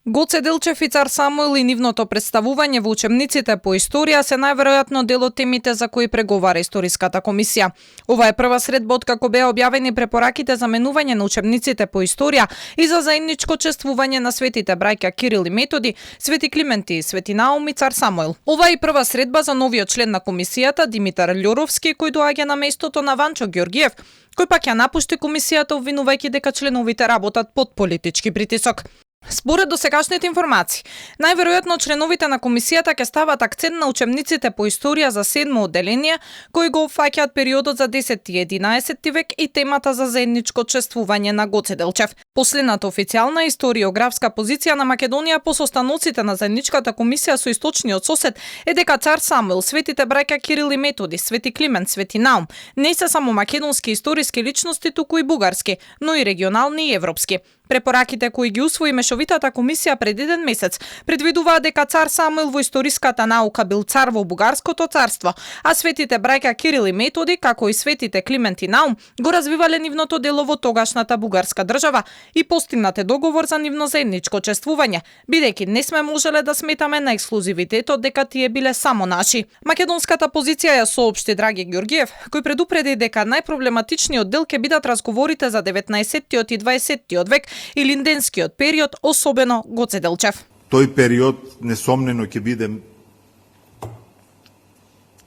Гоце Делчев и Цар Самуил и нивното представување во учебниците по историја се најверојатно дел од темите за кои преговара Историската комисија. Ова е прва средба откако беа објавени препораките за менување на учебниците по историја и за заедничко чествување на светите браќа Кирил и Методи, Свети Клименти и Свети Наум и Цар Самуил. Ова е и прва средба за новиот член на комисијата Димитар Љоровски, кој доаѓа на местото на Ванчо Ѓоргиев, кој пак ја напушти комисијата обвинувајќи дека членовите работат под политички притисок. Според досегашните информации, најверојатно членовите на комисијата ќе стават акцент на учебниците по историја за 7 одделение, кои го опфаќаат периодот за 10 и 11 век и темата за заедничко чествување на Гоце Делчев. Последната официјална историографска позиција на Македонија по состаноците на заедничката комисија со источниот сосед е дека Цар Самуил, светите браќа Кирил и Методи, Свети Климент, Свети Наум не се само македонски историски личности, туку и бугарски, но и регионални и европски. Препораките кои ги усвои мешовитата комисија пред еден месец предвидуваат дека Цар Самуил во историската наука бил цар во бугарското царство, а светите браќа Кирил и Методи, како и светите Климент и Наум, го развивале нивното дело во тогашната бугарска држава и постигнате договор за нивно заедничко чествување, бидејќи не сме можеле да сметаме на ексклузивитетот дека тие биле само наши. Македонската позиција ја соопшти Драги Ѓоргиев, кој предупреди дека најпроблематичниот дел ќе бидат разговорите за 19-тиот и 20-тиот век и линденскиот период, особено Гоце Делчев. Тој период несомнено ќе биде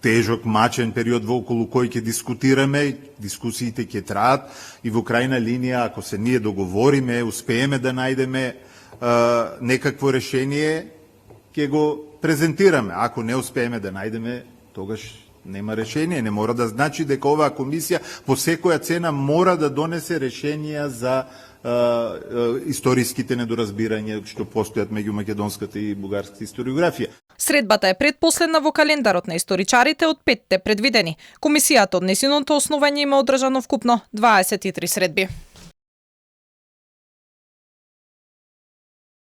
тежок, мачен период во околу кој ќе дискутираме, дискусиите ќе траат и во крајна линија, ако се ние договориме, успееме да најдеме некакво решение, ќе го презентираме. Ако не успееме да најдеме, тогаш нема решение. Не мора да значи дека оваа комисија по секоја цена мора да донесе решенија за историските недоразбирања што постојат меѓу македонската и бугарската историографија. Средбата е предпоследна во календарот на историчарите од 5 предвидени. Комисијата од несиното основање има одржано вкупно 23 средби.